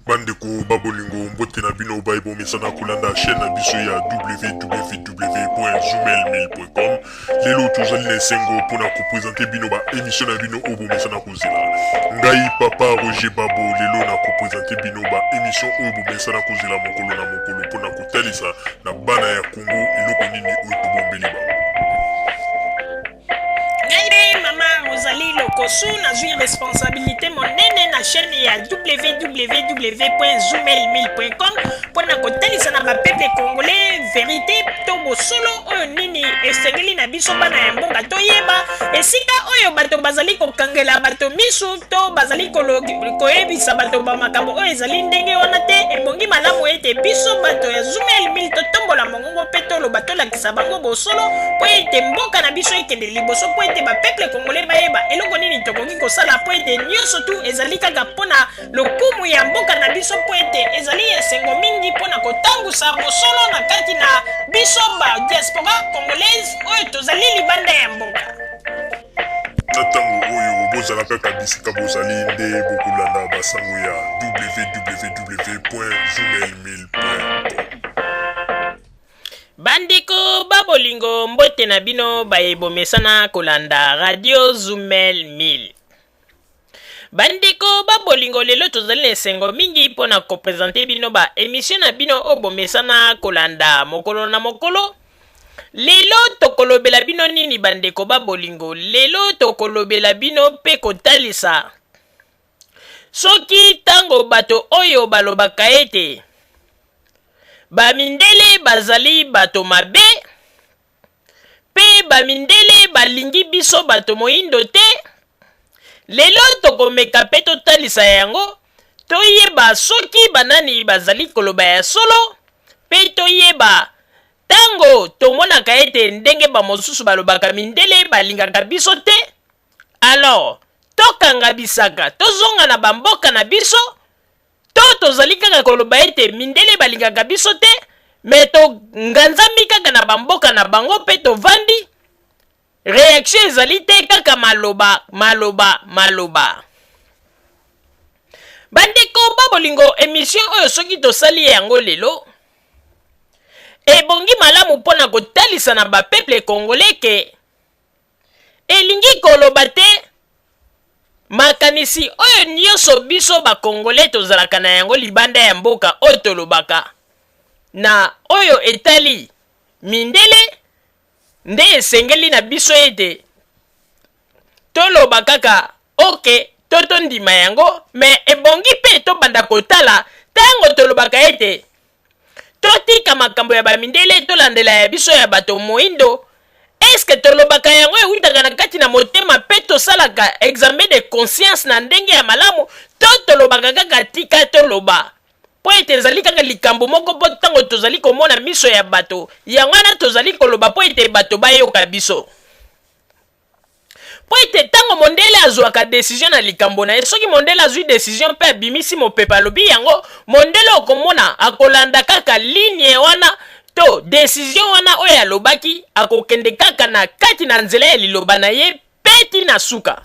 Bandeko babolingo mbote na bino baibo mesana kolanda chaîne na biso ya www.zumel1000.com. Lelo tozali na esengo mpona kopresente bino ba émission na bino oyo bomesana kozela. Ngai papa Roger Babo lelo na kopresente bino ba émission oyo bomesana kozela mokolo na mokolo mpona kotalisa na bana ya Congo eloko nini oyo tobombeli bango. Ozali Lokosu, nazwi responsabilité monene na chaîne ya www.zumel1000.com pona kotalisa na bapeple congolais vérité to bosolo oyo nini esengeli na biso bana ya mboka toyeba esika oyo bato bazali kokangela bato misu to bazali koyebisa bato bamakambo oyo ezali ndenge wana te ebongi malamu ete biso bato ya Zumel 1000 totombola mongongo mpe toloba tolakisa bango bosolo po ete mboka na biso ekende liboso po ete bapeple congolais bayeba eloko nini tokoki kosala po ete nyonso tu ezali kaka mpona lokumu ya mboka na biso po ete ezali esengo mingi mpona kotambusa bosolo na kati na biso ba diaspora congolaise oyo tozali libanda ya mboka. Na ntango oyo bozala kaka bisika bozali nde bokolanda basango ya www.zumel1000.com. Bandeko babolingo mbote na bino bayebomesana kolanda radio Zumel 1000. Bandeko babolingo lelo tozali na esengo mingi mpona kopresente bino ba émission na bino oyo bomesana kolanda mokolo na mokolo. Lelo tokolobela bino nini bandeko babolingo? Lelo tokolobela bino mpe kotalisa soki tango bato oyo balobaka ete bamindele bazali bato mabe pe bamindele balingi biso bato moindo te. Lelo tokomeka pe totalisa yango toyeba soki banani bazali koloba ya solo pe toyeba tango tomonaka ete ndenge bamosusu balobaka mindele balingaka biso te. Alors tokanga bisaka tozonga na bamboka na biso to tozali kaka koloba ete mindele balingaka biso te me tonganzambi kaka na bamboka na bango mpe tovandi réaction ezali te kaka maloba. Bandeko babolingo émission oyo soki tosali yango lelo ebongi malamu mpona kotalisa na bapeple congolais ke elingi koloba te makanisi oyo nyonso biso bakongolais tozalaka na yango libanda ya mboka oyo tolobaka na oyo etali mindele nde esengeli na biso ete toloba kaka oke totondima yango me ebongi mpe tobanda kotala tango tolobaka ete totika makambo ya bamindele tolandela ya biso ya bato moindo. Eske tolobaka yango ewutaka na kati na motema pe tosalaka examen de conscience na ndenge ya malamu to tolobaka kaka tika toloba po ete ezali kaka likambo moko po tango tozali komona miso ya bato yango wana tozali koloba po ete bato bayoka biso po ete tango mondele azwaka décision na likambo na ye soki mondele azwi décision mpe abimisi mopepe alobi yango mondele okomona akolanda kaka ligne wana to décision wana oyo alobaki akokende kaka na kati na nzela ya liloba na ye peti na suka.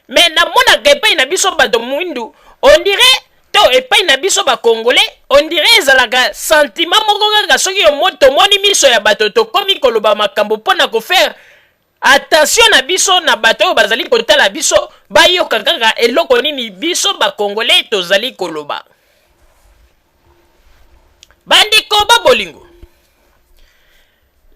Me namonaka epai na biso bato mwindu ondire to epai na biso bakongolais ondire ezalaka sentiment moko kaka soki tomoni miso ya bato tokomi koloba makambo mpona kofaire attention na biso na bato oyo bazali kotala biso bayoka kaka eloko nini biso bakongolais tozali koloba. Bandeko babolingo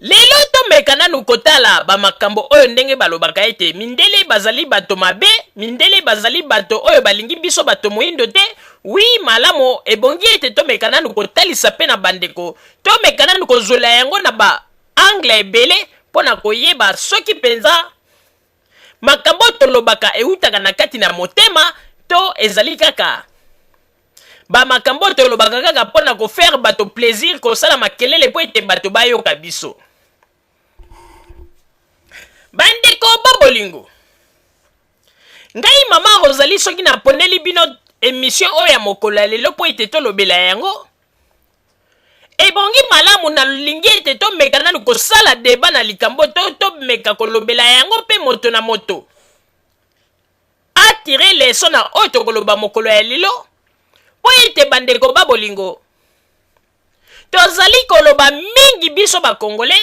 lelo tomeka nanu kotala bamakambo oyo ndenge balobaka ete mindele bazali bato mabe, mindele bazali bato oyo balingi biso bato moindo te. Wi malamo ebongi ete tomeka nanu kotalisa pe na bandeko tomeka nanu kozwela yango na ba angle ebele mpona koyeba soki penza makambo tolobaka eutaka na kati na motema to ezali kaka bamakambo tolobaka kaka mpona kofaire bato plaisir kosala makelele po ete bato bayoka biso. Bandeko babolingo ngai mama Rosalie soki naponeli bino émission oyo ya mokolo ya lelo po ete tolobela yango ebongi malamu nalingi ete tomeka nanu kosala deba na likambo to tomeka kolobela yango mpe moto na moto atire leso na oyo tokoloba mokolo ya lelo po ete bandeko babolingo tozali koloba mingi biso bakongole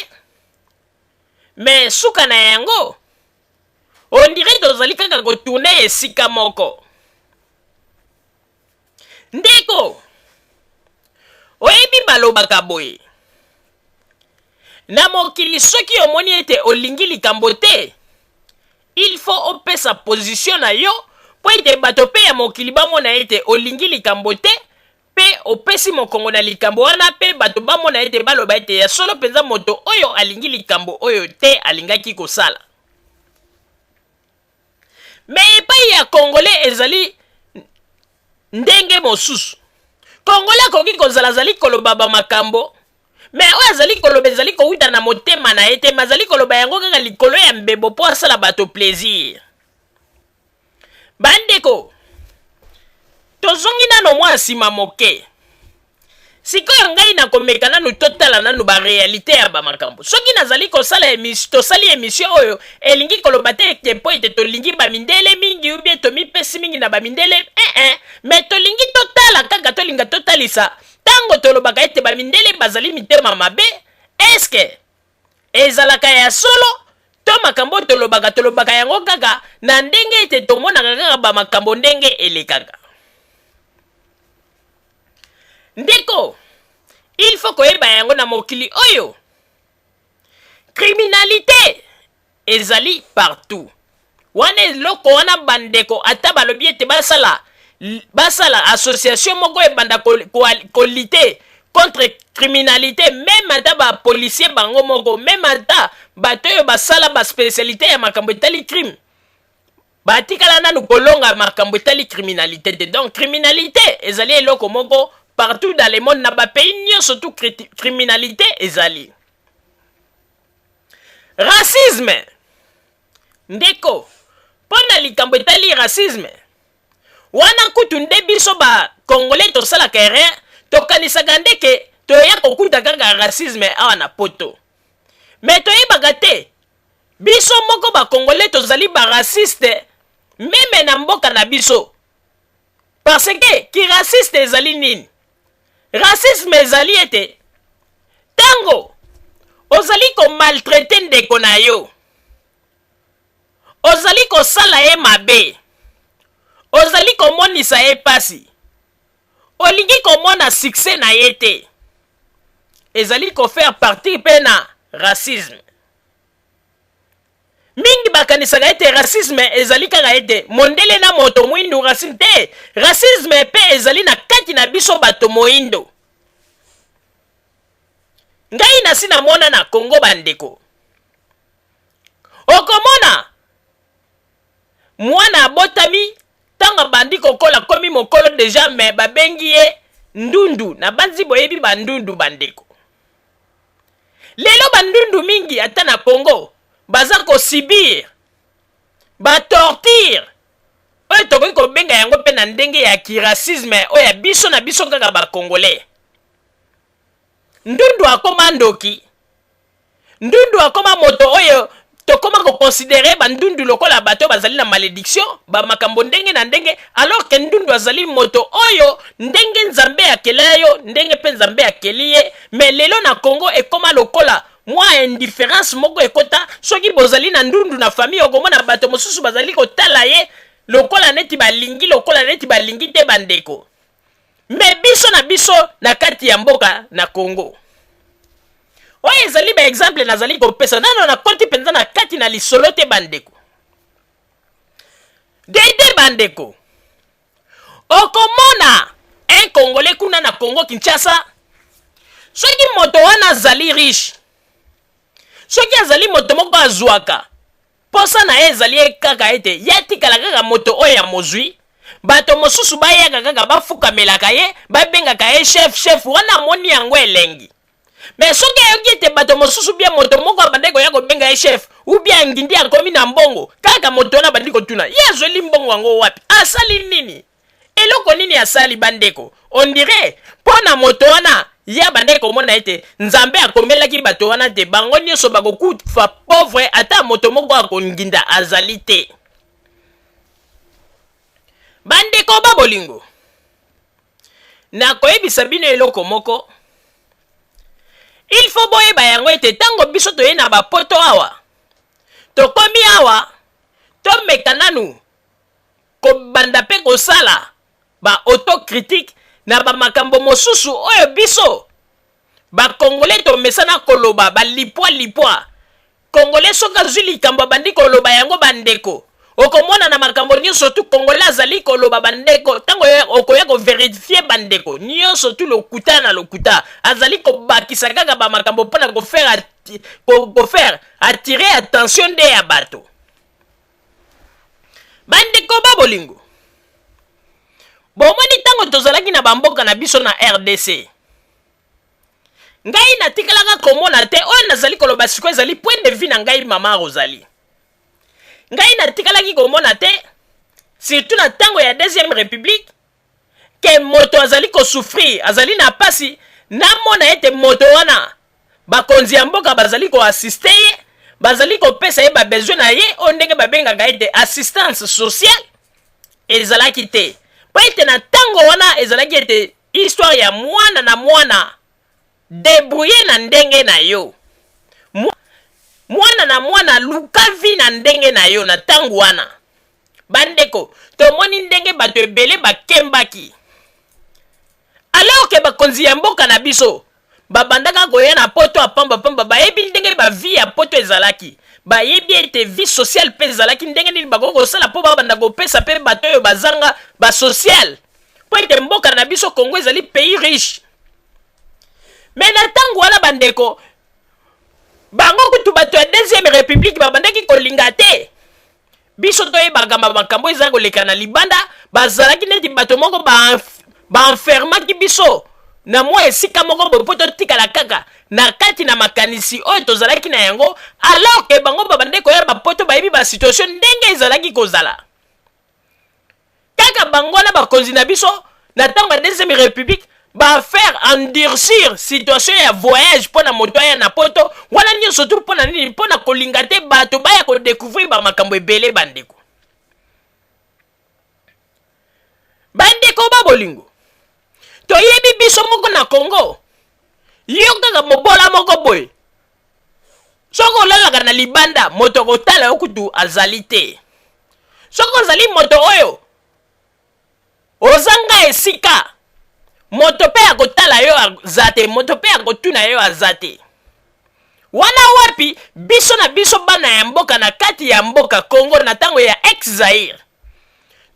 me suka na yango on dirait tozali kaka kotourne esika moko. Ndeko oyebi balobaka boye na mokili soki omoni ete olingi likambo te il faut opesa position na yo po ete bato pe ya mokili bamona ete olingi likambo te pe opesi mokongo na likambo wana pe bato bamona ete baloba ete ya solo penza moto oyo alingi likambo oyo te alingaki kosala. Me epai ya kongole ezali ndenge mosusu. Kongole akoki kozala zali koloba ba makambo me oyo azali koloba ezali kowuta na motema na ye te mazali koloba yango kaka likolo ya mbebo po asala bato plaisir. Bandeko tozongi nano mwa nsima moke sikoyo ngai nakomeka nanu totala nanu barealité ya bamakambo soki nazali kosala tosali émission oyo elingi koloba te ete po ete tolingi bamindele mingi ubie tomipesi mingi na bamindele me tolingi totala kaka tolinga totalisa tango tolobaka ete bamindele bazali mitema mabe eske ezalaka ya solo to makambo tolobaka yango kaka na ndenge ete tomonaka kaka bamakambo ndenge elekaka. Ndeko il faut koyeba yango na mokili oyo criminalité ezali partout wana eloko wana bandeko ata balobi ete basala association moko ebanda kolite contre criminalité même ata bapolisier bango moko même ata bato oyo basala baspécialité ya makambo etali crime batikala nanu kolonga makambo etali criminalité te. Donc criminalité ezali eloko moko partout dans le monde na ba pays surtout criminalité ezali. Racisme ndeko pona likambo etali racisme wana kutu nde biso ba congolais tosala kere tokanisaka ndeke toya kokuta kaka racisme awa na poto me toyebaka te biso moko ba congolais tozali ba raciste meme na mboka na biso parce que ki raciste ezali nini. Racisme ezali ete tango ozali ko maltraite ndeko na yo ozali kosala ye mabe ozali komonisa ye pasi olingi komona succès na ye te ezali kofaire partie pe na racisme. Mingi bakanisaka ete racisme ezali kaka ete mondele na moto mwindu racisme te. Racisme pe ezali na kati na biso bato moindo. Ngai nasi na mona na Congo bandeko okomona mwana abotami tanga bandi kokola komi mokolo deja me babengi ye ndundu na banzi boyebi bandundu bandeko. Lelo bandundu mingi ata na Congo baza ko sibir ba torture oyo tokoki kobenga yango pe na ndenge ya kiracisme oyo ya biso na biso kaka ba congolais. Ndundu akoma ndoki ndundu akoma moto oyo tokoma ko considérer bandundu lokola bato bazali na malédiction ba makambo ndenge na ndenge alors que ndundu azali moto oyo ndenge nzambe akelayo ndenge pe nzambe akeliye mais lelo na Congo ekoma lokola mwa indifférence moko ekota soki bozali na ndundu na famille okomona bato mosusu bazali kotala ye lokola neti balingi te bandeko. Me biso na biso na kati ya mboka na Congo oyo ezali ba exemple nazali kopesa nano na konti penza na kati na lisolo te bandeko. Dede bandeko okomona un congolais kuna na Congo Kinshasa soki moto wana azali riche soki azali moto moko azwaka posa na ye ezali kaka ete yatikala kaka moto oyo ya mozwi bato mosusu bayaka kaka bafukamelaka ye babengaka ye chef wana amoni yango elengi. Mais soki ayoki ete bato mosusu bia moto moko abandeki koya kobenga ye chef ou bien ngindi akomi na mbongo kaka moto wana abandi kotuna ye azweli mbongo yango wapi asali nini eloko nini asali bandeko. On dirait pona moto wana ya bandeki komona ete nzambe akomelaki bato wana te bango nyonso bakokufa pauvre ata moto moko akonginda azali te. Bandeko babolingo na koyebisa bino eloko moko. Il faut boyeba yango ete tango biso toye na bapoto awa tokomi awa tomeka nanu kobanda mpe kosala ba autocritique na bamakambo mosusu oyo biso bakongole tomesana koloba balipwa kongole soki azwi likambo bandi koloba yango bandeko okomona na makambo nyonso tu kongole azali koloba bandeko tango okoya koverifie bandeko nyonso tu lokuta na lokuta azali kobakisa kaka bamakambo mpona kofaire attirer attention nde ya bato bandeko babolingo. Bomoni tango tozalaki na bamboka na biso na RDC ngai natikalaka komona te oyo nazali koloba siko ezali point de vue na ngai mama Rosalie. Ngai natikalaki komona te surtout na tango ya deuxième république ke moto azali kosouffrir azali na pasi namona ete moto wana bakonzi ya mboka bazali koassiste ye bazali kopesa ye babesoin na ye oyo ndenge babengaka ete assistance sociale ezalaki te po ete na tango wana ezalaki ete histoire ya mwana na mwana debrouiller na ndenge na yo mwana na mwana luka vi na ndenge na yo na tango wana bandeko tomoni ndenge bato ebele bakembaki alors ke bakonzi ya mboka na biso babandaka koya na poto apamba bayebi ndenge bavi ya poto ezalaki bayebi ete vie sociale mpe ezalaki ndenge nini bakoki kosala mpo babanda kopesa mpe bato oyo bazanga basocial mpo ete mboka na biso Congo ezali pays riche. Me na tango wana bandeko bango kutu bato ya deuxième république babandaki kolinga te biso toyebaka makambo ezali koleka na libanda bazalaki neti bato moko baenfermaki biso na mwa esika moko boye mpo totikala kaka na kati na makanisi oyo tozalaki na yango alors ke bango babandeki koyeba poto bayebi basituation ndenge ezalaki kozala kaka bango wana bakonzi na biso na ntango ya deuxième république bafaire endurcir situation ya voyage mpona moto aya na poto wana nyonso tu mpona nini mpona kolinga te bato baya kodécouvrir bamakambo ebele bandeko babolingo toyebi biso moko na Congo yo kaka mobola moko boye soko olalaka na libanda moto kotala yo kutu azali te soko ozali moto oyo ozanga esika moto pe ya kotala yo aza te moto pe ya kotuna yo aza te wana wapi biso na biso bana ya mboka na kati ya mboka Congo na tango ya ex-Zaire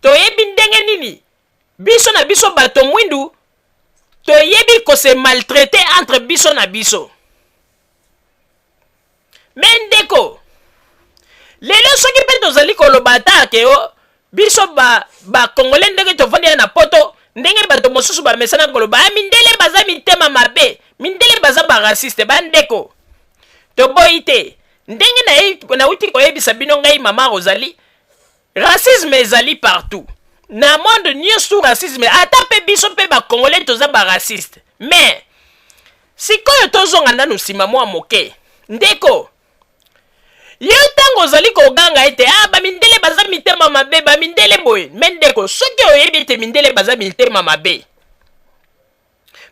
toyebi ndenge nini biso na biso bato mwindu toyebi ko se maltraiter entre biso na biso. Mendeko lelo soki pe tozali koloba ta ke o biso ba congolais ndenge tovandi na poto ndenge bato mosusu ba mesana koloba mindele baza mitema mabe mindele baza ba raciste bandeko to boite ndenge na uti koyebisa bino ngai mama Rosalie racisme ezali partout na monde nyonso racisme ata pe biso pe ba congolais toza ba raciste mais sikoyo tozonga nanu sima mwa moke ndeko yo tango ozali koganga ete bamindele baza mitema mabe bamindele boye mendeko soki oyebi ete mindele baza mitema mabe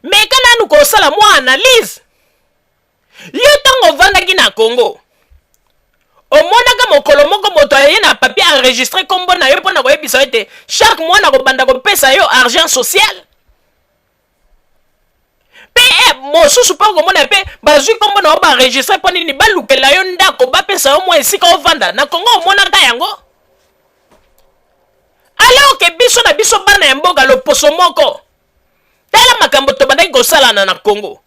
meka nanu kosala mwa analyse yo tango ovandaki na Congo omonaka mokolo moko moto aye na papier enregistré kombo na yo mpona koyebisa ete chaque mois na kobanda kopesa yo argent social pe mosusu mpo komona mpe bazwi kombo na yo baenregistre mpo nini balukela yo ndako bapesa yo mwa esika ovanda na Congo omonaka yango alors ke biso na biso bana ya mboka loposo moko tala makambo tobandaki kosalana na Congo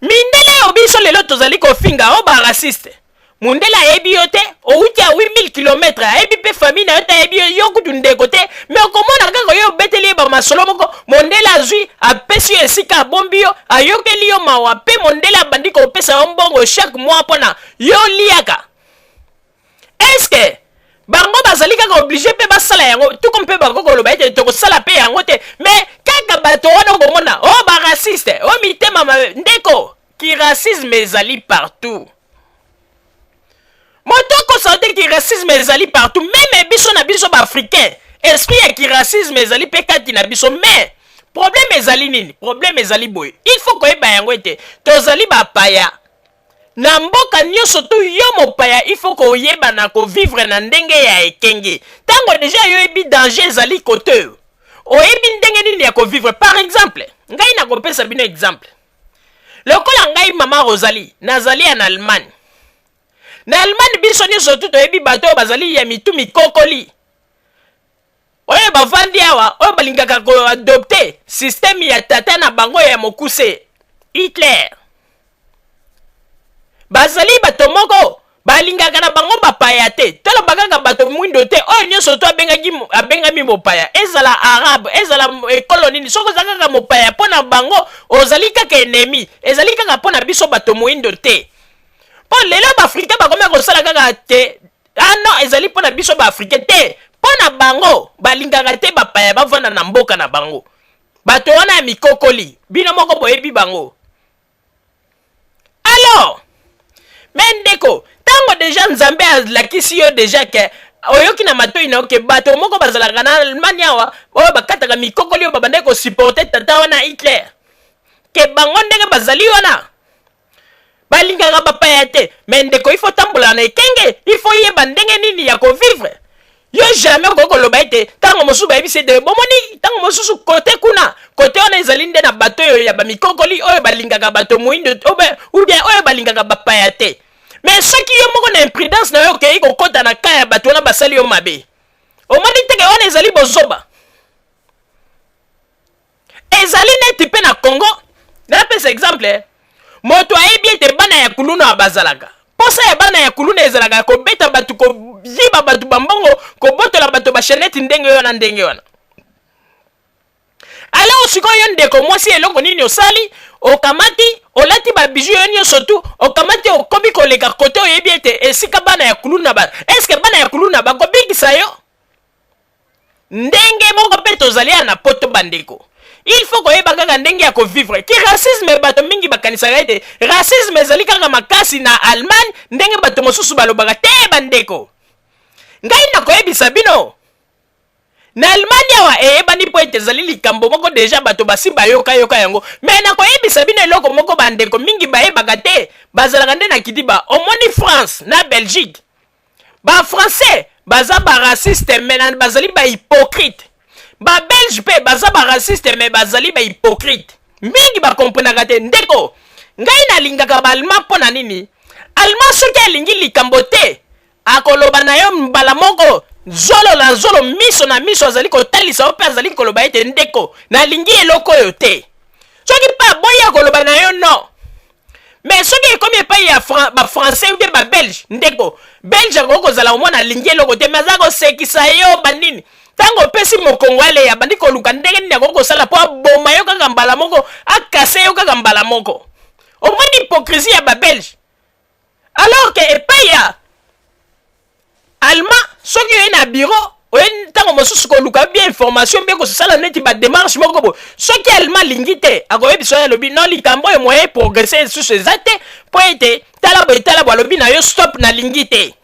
mindele yo biso lelo tozali kofinga o ba raciste mundela ayebi yo te outi a 8000 km ayebi pe famille na yo te ayebi yo kutu ndeko te mais okomona kaka yo beteli ba masolo moko mondela azwi apesi yo esika abombi yo ayokeli yo mawa pe mondela abandi kopesa yo mbongo chaque mois mpona yo liaka est-ce que bango bazali kaka obligé pe basala yango tuko mpe bakoko loba ete tokosala pe yango te mais kaka bato wana okomona o ba raciste o mitema ndeko ki racisme ezali partout moto akosala te ki racisme ezali partout même biso na biso ba africain esprit ya kiracisme ezali pe kati na biso, mais problème ezali nini? Problème ezali boye, il faut koyeba yango ete tozali bapaya na mboka nyonso tu. Yo mopaya il faut koyeba na kovivre na ndenge ya ekenge. Tango deja yo ebi danger ezali kote oyebi ndenge nini ya kovivre. Par exemple, ngai nakopesa bino exemple. Lokola ngai mama Rosalie nazali en Allemagne. Na Allemagne biso nyonso tu toyebi bato bazali ya mitu mikokoli. Oyo bavandi awa, oyo balingaka ko adopter système ya tata na bango ya mokuse Hitler. Bazali bato moko balingaka na bango bapaya te. Tolo bakaka bato mwindo te. Oyo nyonso tu abengami mopaya. Ezala arabe, ezala kolonini. Soko zakaka mopaya pona bango ozali kaka ennemi. Ezali kaka pona biso bato mwindo te. Po lelo ba-Africain bakome kosala kaka te. Ah non, ezali pona biso ba-Africain te. Pona bango balingaka te bapaya bavanda na mboka na bango. Bato wana ya mikokoli. Bino moko boyebi bango. Alors, mendeko, tango deja nzambe alakisi yo deja ke oyoki na matoi na oke bato moko bazalaka na Allemagne awa oyo bakataka mikokoli yo babande ko supporter tata wana Hitler. Ke bango ndenge bazali wana balingaka bapaya te. Mendeko, il faut tambola na ekenge, il faut yeba ndenge nini ya kovivre. Yo jamais kokoloba ete tango mosusu bayebisi de bomoni tango mosusu kote kuna kote wana ezali nde na bato oyo ya bamikokoli oyo balingaka bato moindo ou bien oyo balingaka bapaya te. Mais soki yo moko na imprudence na yo okei kokota na kaya bato wana basali yo mabe, omoni teke wana ezali bozoba. Ezali neti pe na Congo. Napesa exemple, moto ayebi ete bana ya kuluna abazalaka. Posa ya bana ya kuluna ezalaka kobeta batu koziba batu bambongo kobotola batu basheneti ndenge wana ndenge wana. Alors sikoyo ndeko mwasi eloko nini osali okamati olati ba bijou yo nyonso tu okamati okomi koleka kote oyebi ete esika bana ya kuluna ba. Est-ce que bana ya kuluna bakobikisa yo? Ndenge moko pe tozali na poto bandeko. Il faut koyeba kaka ndenge ya kovivre. Ki racisme bato mingi bakanisaka ete racisme ezali kaka makasi na Allemagne ndenge bato mosusu balobaka te bandeko. Ngai nakoyebisa bino na Allemagne awa eyebani po ete ezali likambo moko deja bato basi bayoka yango. Mais nakoyebisa bino eloko moko bandeko mingi bayebaka te bazalaka nde na kidiba. Omoni France na Belgique ba français baza ba raciste mais bazali ba hypocrite. Ba Belge pe baza ba raciste mais bazali ba hypocrite. Mingi ba komprenaka te ndeko. Ngai nalingaka ba Allemand pona nini? Allemand soki alingi likambo te akoloba na yo mbala moko zolo la zolo miso na miso azali kotalisa yo pe azali koloba ete ndeko nalingi eloko oyo te. Soki pa boya koloba na yo no. Mais soki ekomi epai ya ba français ou bien ba belge ndeko belge akokozala omona alingi eloko te mais aza kosekisa yo bandini. Tango pesi mokongwale ya bandi koluka ndenge nini akokosala po aboma yo kaka mbala moko akase yo kaka mbala moko. Omoni hypocrisie ya ba belge. Alors que epai ya Allemand soki yo na bureau oyen tango mosusu koluka bien information bien kosala neti ba démarche moko bo soki Allemand lingi te akoyebisa yo lobi non likambo e moyen progresser sur ces actes po ete tala bo lobi na yo stop na lingi te.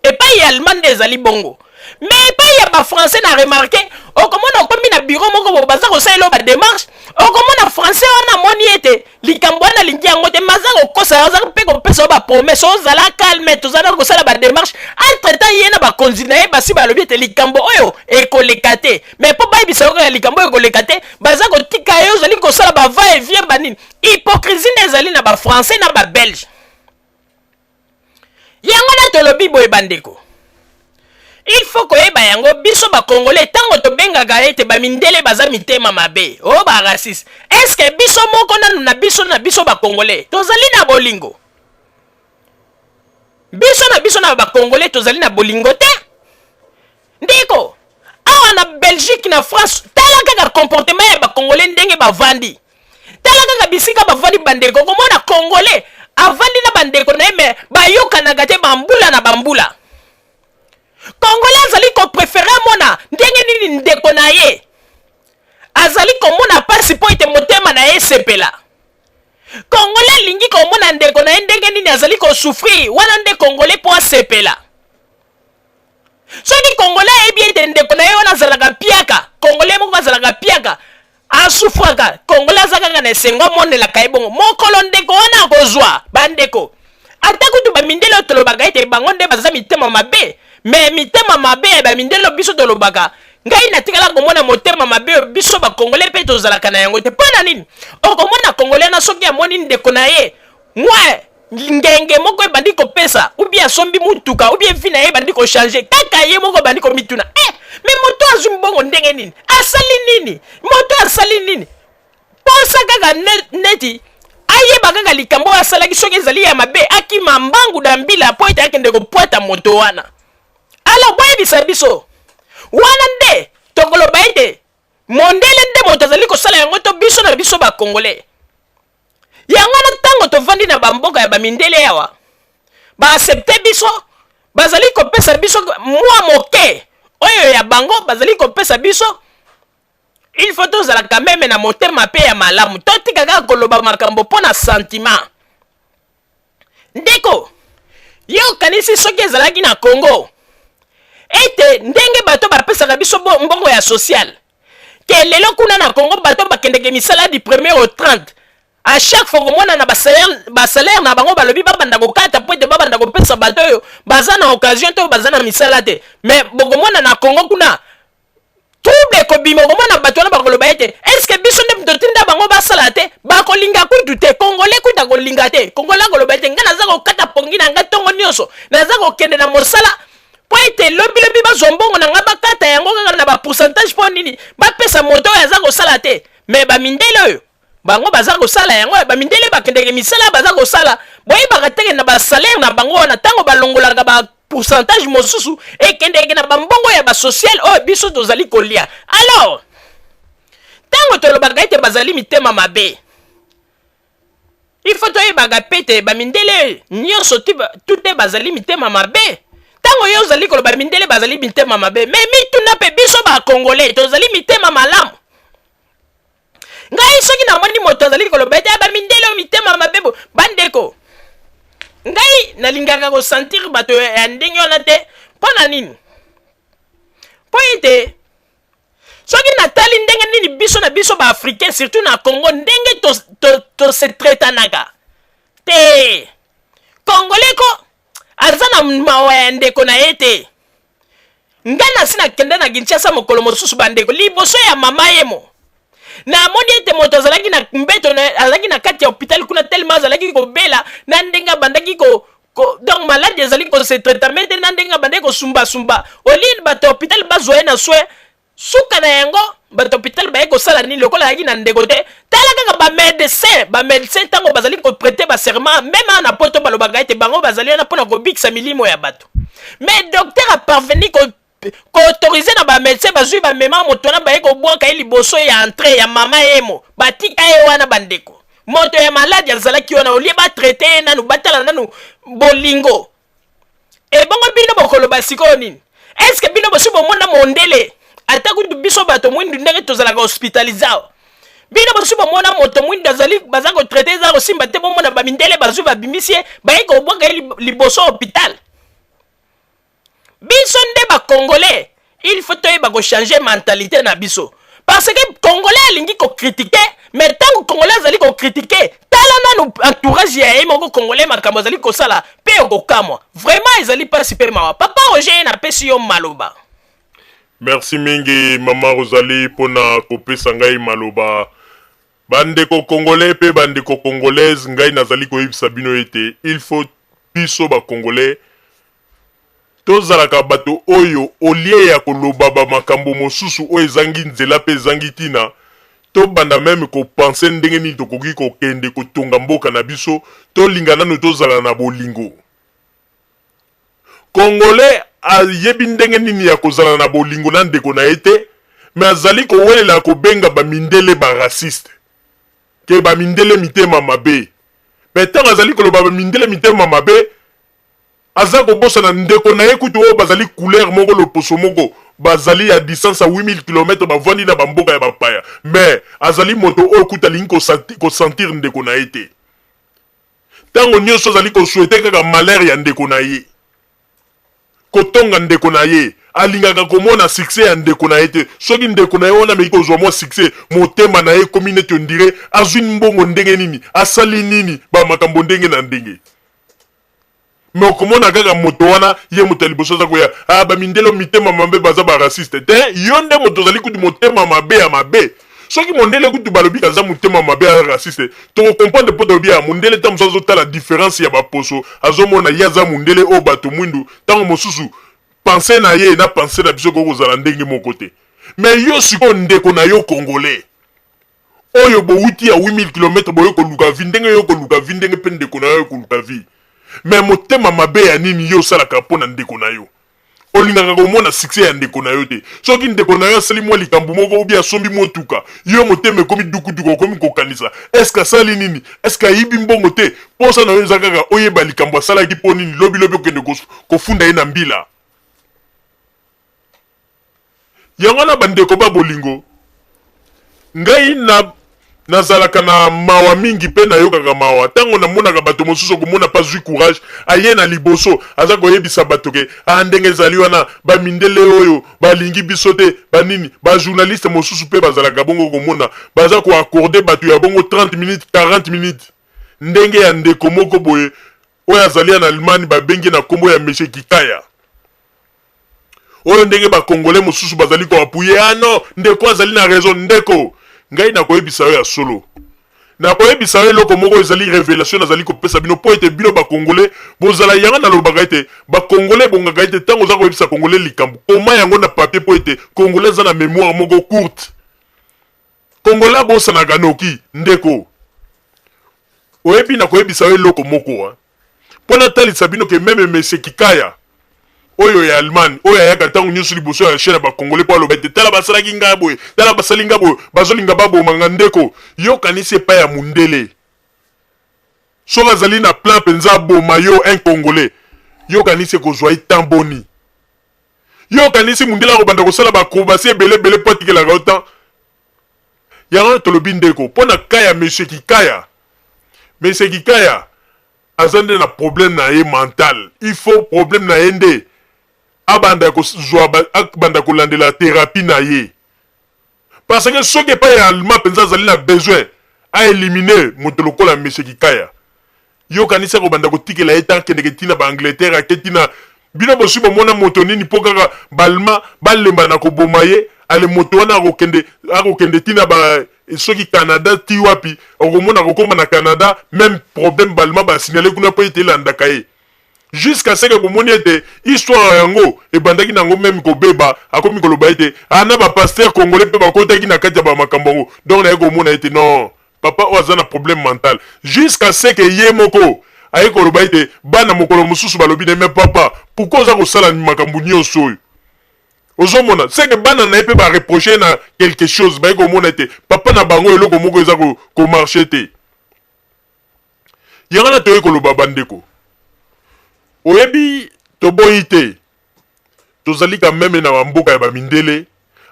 Epai ya Allemand ezali bongo. Mais pas y a pas français n'a remarqué o comment on komi na bureau moko bo baza ko sala ba démarche o comment na français on a moni ete likambo na lingi yango te maza ko kosa za pe ko pesa ba promesse o zala calme to zala ko sala ba démarche entre temps yena ba continuer ba si ba lobi ete likambo oyo e ko lekate mais po ba bisa ko likambo e ko lekate baza ko tika yo zali ko sala ba va et vient banini hypocrisie nezali na ba français na ba belge yango na to lobi boy bandeko. Il faut koyeba yango biso ba congolais tango to bengaka ete ba mindele baza mitema mabe o ba raciste. Est-ce que biso moko na biso ba congolais tozali na bolingo? Biso na ba congolais tozali na bolingo te? Ndeko awa na Belgique na France tala kaka comportement ya ba congolais ndenge bavandi. Tala kaka bisika bavandi bandeko komona congolais avandi na bandeko na me bayoka na gate bambula na bambula. Congolais azali ko préférer mona ndenge nini ndeko na ye azali komona pasi po ete motema na ye sepela. Congolais lingi komona ndeko na ye ndenge nini azali ko souffrir wana nde Congolais po sepela. soki congolais ayebi ete ndeko na ye wana azalaka piaka congolais moko azalaka piaka asufraka congolais aza kaka na esengo amonelaka ye bongo mokolo ndeko wana akozwa bandeko ata kutu bamindele oyo tolobaka ete bango nde baza mitema mabe me mitema mabe ya bamindele biso tolobaka ngai natikala komona motema mabe oyo biso bakongolais mpe tozalaka na yango te mpo na nini okomona congolais na soki amoni ndeko na ye mwa ngenge moko ebandi kopesa ubie asombi mutuka ubie vi na ye ebandi kochange kaka ye moko ebandi komituna me moto azwi mbongo ndenge nini asali nini moto asali nini posa kaka neti ayeba kaka likambo oyo asalaki soki ezali ya mabe akima mbangu na mbila po ete akende kopwata moto wana ala boyebisa biso wana nde tokoloba ete mondele nde moto azali kosala yango to biso na biso bakongolais yango na ntango tovandi na bamboka ya bamindele yawa baaccepte biso bazali kopesa biso mwa moke oyo ya bango bazali kopesa biso il faut tozalaka meme na motema mpe ya malamu totika kaka koloba makambo mpo na sentiment ndeko yo okanisi soki ezalaki na congo ete ndenge bato bapesaka biso mbongo ya social ke lelo kuna na congo bato bakendeke misala du 1er au 30 à chaque fois komona na basalaire na bango balobi babanda kokata po ete babanda kopesa bato oyo baza na occasion to baza na misala te mais bokomona na congo kuna trouble ekobima okomona bato wana bakoloba ete estce biso nde totinda bango basala te bakolinga kutu te congolais kuta kolinga te congolais akoloba ete nga naza kokata pongi na nga ntongo nyonso naza kokende na mosala po ete lobilobi bazwa mbongo na nga bakata yango kaka na bapourcentage mpo nini bapesa moto oyo aza kosala te mais bamindele oyo bango baza kosala yango bamindele bakendeke misala baza kosala boyebaka teke na basalaire na bango wana ntango balongolaka bapourcentage mosusu ekendeke na bambongo ya basocial oyo biso tozali kolia alors ntango tolobaka ete bazali mitema mabe il faut toyebaka mpe te bamindele nyonso tute bazali mitema mabe ntango yo ozali koloba mindele bazali mitema mabe me mituna mpe biso bakongolais tozali mitema malamu ngai soki namoni moto azali koloba ete bamindele oyo mitema mabe bandeko ngai nalingaka kosentir bato ya ndenge wana te mpo na nini mpo ete soki natali ndenge nini biso na biso baafricain surtout na congo ndenge tosetretanaka te congolais ko aza na mawa ya ndeko na ye te ngai nasi nakende na kinshasa mokolo mosusu bandeko liboso ya mama yemo namoni ete moto azalaki na mbeto azalaki na kati ya hôpital kuna tellement azalaki kobela na ndenge abandaki donc maladi ezali kosetretame te na ndenge abandaki kosumbasumba olini bato hôpital bazwa ye na soin suka na yango bato hôpital baye kosala nini lokola azalaki na ndeko te tala kaka bamédecin ntango bazali koprete baserment meme ana poto balobaka ete bango bazali wana mpona kobikisa milimo ya bato mais docteur aparveni koautorize na bamédecin bazwi bamema moto wana baye kobwaka ye liboso ya entrée ya mama yemo batika ye wana bandeko moto ya maladi azalaki wana olie batraite ye nanu batala nanu bolingo ebongo bino bokoloba sikoyo nini estce bino bosi bomona mondele ata kutu biso bato mwindu ndenge tozalaka hospitalizao bino bosi bomona moto mwindu azali baza kotraite eza kosimba te bomona bamindele bazwi babimisi ye baye kobwaka ye liboso hôpital biso nde bakongolais il faut toyeba kochange mentalité na biso parce que congolais alingi kokritike mais ntango congolais azali kokritike tala nanu entourage ya ye moko congolais makambo azali kosala mpe okokamwa vraiment ezali mpasi mpe mawa papa roger ye napesi yo maloba. Merci mingi mama Rosalie pona kopesa ngai maloba bandeko congolais pe bandeko congolaise ngai nazali koyebisa bino ete il faut biso ba congolais tozalaka bato oyo olie ya koloba ba makambo mosusu oyo ezangi nzela pe ezangi tina to banda meme kopense ndenge nini tokoki kokende kotonga mboka na biso tolinga nano tozala na bolingo. Congolais ayebi ndenge nini ya kozala na bolingo na ndeko na ete me azali kowelela kobenga bamindele baraciste ke bamindele mitema mabe me ntango azali koloba bamindele mitema mabe aza kobosa na ndeko na ye kutu oyo bazali couleur moko loposo moko bazali ya distance ya 8000 km bavandi na bamboka ya bapaya me azali moto oyo kutu alingi kosentir ndeko na ye te ntango nyonso azali kosouete kaka malheur ya ndeko na ye. kotonga ndeko na ye alingaka komona succès ya ndeko na ye te soki ndeko na ye wana ameki kozwa mwa succès motema na ye komi neti ondire azwi mbongo ndenge nini asali nini bamakambo ndenge na ndenge me okomona kaka moto wana ye moto ya liboso aza koya bamindele mitema mabe baza baraciste te yo nde moto ozali kutu motema mabe ya mabe soki mondele kutu balobi kaza motema mabe ya raciste tokokomprendre mpo tolobi ya mondele ntango mosusu azotala différence ya baposo azomona ye aza mondele oyo bato mwindu ntango mosusu pense na ye na pense na biso kokozala ndenge moko te me yo sikoyo ndeko na yo congolais oyo bowuti ya 8000 km boyo koluka vi ndenge yo koluka vi ndenge mpe ndeko na yo koluka vi me motema mabe ya nini yo osalaka mpo na ndeko na yo olingaka komona succès ya ndeko na yo te soki ndeko na yo asali mwa likambo moko obi asombi motuka yo motema ekomi dukuduku okomi kokanisa eske asali nini eske ayibi mbongo te mposa na yo eza kaka oyeba likambo asalaki mpo nini lobilobi okende kofunda ye na mbila yango wana bandeko ba bolingo ngai nazalaka na mawa mingi mpe nayokaka mawa ntango namonaka bato mosusu komona pa zwi courage aye na liboso aza koyebisa bato ke ndenge ezali wana bamindele oyo balingi biso te banini bajournaliste mosusu mpe bazalaka bongo komona baza koakorde bato ya bongo 30 minutes 40 minutes ndenge ya ndeko moko boye oyo azali ya na Allemagne babengi na kombo ya Monsieur Kikaya oyo ndenge bakongole mosusu bazali koapuye non ndeko azali na raison ndeko ngai nakoyebisa yo ya solo nakoyebisa yo eloko moko ezali révélation nazali kopesa bino po ete bino bakongole bozala yanga nalobaka ete bakongole bongaka ete ntango oza koyebisa kongole likambo koma yango na papier po ete kongole eza na mémoire moko courte kongola bosanaka noki ndeko oyebi nakoyebisa yo eloko moko mpo natalisa bino ke meme Monsieur Kikaya oyo ya Allemagne oyo ayaka ntango nyonso liboso ya chaîne bakongole mpo aloba ete tala basalaki ngai boye tala basali ngai boye bazolinga babomanga ndeko yokanisi epai ya mundele soki azali na plan mpenza aboma yo un congolais yokanisi ekozwa itamboni yokanisi mundele akobanda kosala bakrobasi ebelebele mpo atikelaka otan yango tolobi ndeko mpo na ka ya Monsieur Kikaya aza nde na problème na ye mental il faut problème na ye nde abanda kolandela thérapie na ye parce que soki epai ya allemand mpenza azali na besoin aélimine moto lokola Monsieur Kikaya yokanisi akobanda kotikela ye tan kendeke ntina baangleterre ake ntina bino bosi bomona moto nini mpo kaka baalma balemba na koboma ye ale moto wana akokende ntina soki Canada ti wapi okomona kokoma na Canada même problème baalma basignale kuna mpo ete elandaka ye jusqu'à ce que komoni ete histoire yango ebandaki nango même kobeba akomi koloba ete na bapaster congolais mpe bakotaki na kati ya bamakambo yango donc naye komona ete non papa oyo aza na problème mental jusqu'à ce que ye moko aye koloba ete bana mokolo mosusu balobi na me papa pourquoi oza kosala makambo nyonso oyo ozomona seke bana na ye mpe bareproche na quelque chose baye komona ete papa na bango eloko moko eza komarche te yango na toye koloba bandeko oyebi toboyi te tozali ka meme na bamboka ya bamindele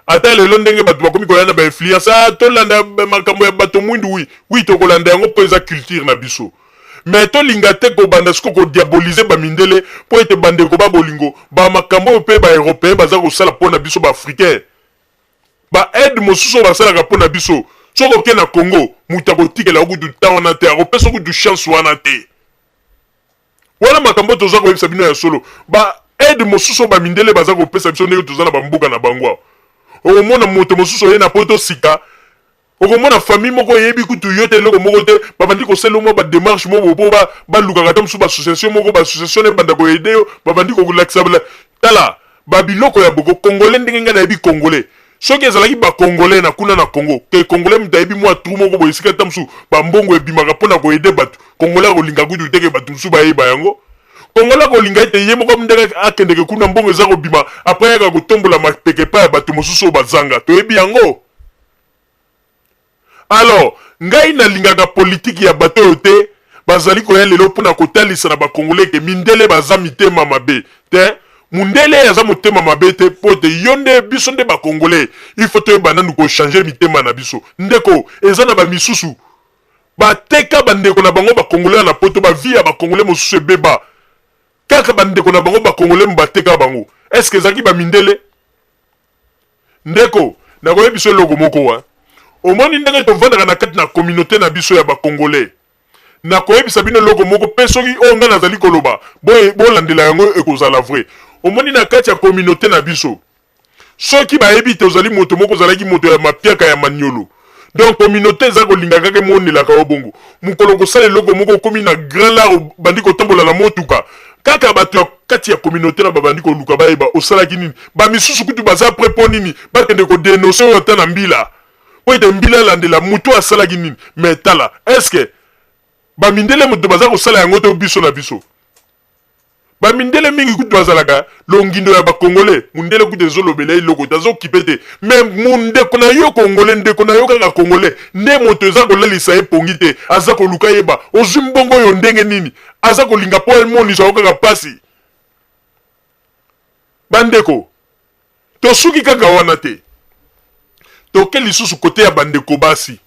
ata lelo ndenge bato bakomi kolanda bainfluence tolanda makambo ya bato mwindu wi tokolanda yango mpo eza culture na biso me tolinga te kobanda siko kodiabolize bamindele mpo ete bandeko babolingo bamakambo oyo mpe baeuropéen baza kosala mpo na biso baafricain baaide mosusu oyo basalaka mpo na biso soki oke na congo moto akotikela okutu ntan wana te akopesa okutu chance wana te wana makambo toza koyebisa bino ya solo baaide mosusu oyo bamindele baza kopesa biso ndenge toza na bamboka na bango okomona moto mosusu oye na poto sika okomona famille moko oyebi kutu yo te eloko moko te babandi kosala mwa bademarche moko mpo balukaka ta mosusu baassociation moko baassociation ne ebanda koyede yo babandi kolakisa tala babiloko ya boko congolais ndenge ngai nayebi congolais soki ezalaki bakongolais na kuna na congo ke congolais moto ayebi mwa tru moko boye esika ta mosusu bambongo ebimaka mpo na koyede bato congolais akolinga kutu teke bato mosusu bayeba yango congolais akolinga ete ye moko ndenge akendeke kuna mbongo eza kobima apres yaka kotombola mapeke epai ya bato mosusu oyo bazanga toyebi yango alors ngai nalingaka politiki ya bato oyo te bazali koya lelo mpona kotalisa na bakongolais ke mindele baza mitema mabe te mundele aza motema mabe te mpo te yo nde biso nde bakongolais il faut toyeba nanu kochange mitema na biso ndeko eza na bamisusu bateka bandeko na bango bakongolais na poto bavi ya bakongolais mosusu ebeba kaka bandeko na bango bakongole mbateka bango est-ce que ezalaki bamindele ndeko nakoyebi biso eloko moko wa omoni ndenge tovandaka na kati na communauté na biso ya bakongole nakoyebisa bino eloko moko mpe soki oyo ngai nazali koloba bolandela yango ekozala vrai omoni na kati ya communauté na biso soki bayebi te ozali moto moko ozalaki moto ya mapiaka ya manyolo donc communauté eza kolinga kaka emonelaka yo bongo mokolo kosala eloko moko okomi na grand lard bandi kotambola na motuka kaka bato ya kati ya communauté na babandi koluka bayeba osalaki nini bamisusu kutu baza pre mpo nini bakende kodenonse oyo ata na mbila po ete mbila elandela moto asalaki nini mais tala estce bamindele moto baza kosala yango te biso na biso bamindele mingi kutu bazalaka longindo ya bakongole mundele kutu ezolobela eloko te azokipe te me mundeko na yo kongole ndeko na yo kaka kongole nde moto eza kolalisa ye pongi te aza koluka yeba ozwi mbongo oyo ndenge nini aza kolinga po emonisa yo kaka pasi bandeko tosuki kaka wana te toke lisusu kote ya bandeko basi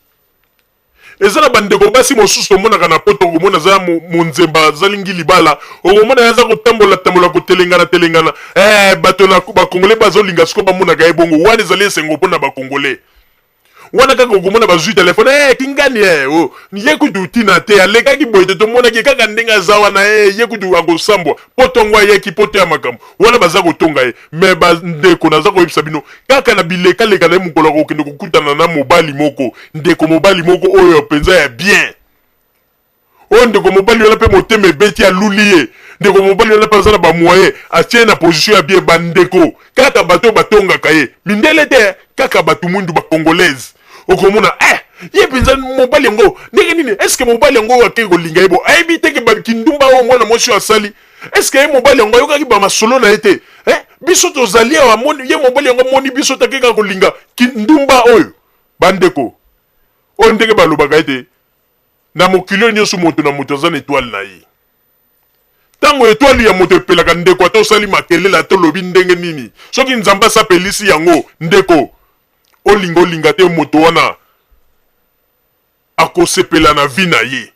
eza na bandeko basi mosusu tomonaka na poto okomona aza monzemba azali ngi libala okomona aza kotambola kotelengana bato na bakongole bazolinga siko bamonaka ye bongo wana ezali esengo mpo na bakongole wana kaka okomona bazwi telefone kingani ye kutu tina te alekaki boye te tomonaki kaka ndenge aza wana ye kutu akosambwa poto yango ayeki poto ya makambo wana baza kotonga ye me bandeko naza koyebisa bino kaka na bilekaleka na ye mokolo akokende kokutana na mobali moko ndeko mobali moko oyo mpenza ya bien oyo ndeko mobali wana mpe motema ebeti aluli ye ndeko mobali wana mpe aza na bamoye atie na position ya bien bandeko kaka bato oyo batongaka ye mindele te kaka bato mwindu bakongolaise okomona ye mpenza mobali yango ndenge nini estce mobali yango oyo akei kolinga ye bo ayebi teke kindumba oyo mwana mwasi oyo asali estce ye mobali yango ayokaki bamasolo na ye te biso tozali awa ye mobali yango moni biso takeka kolinga kindumba oyo bandeko oyo ndenge balobaka ye te na mokili oyo nyonso moto na moto aza na etoile na ye ntango etoile ya moto epelaka ndeko ata osali makelele ata olobi ndenge nini soki nzambe asapelisi yango ndeko olinga te moto wana akosepela na vi na ye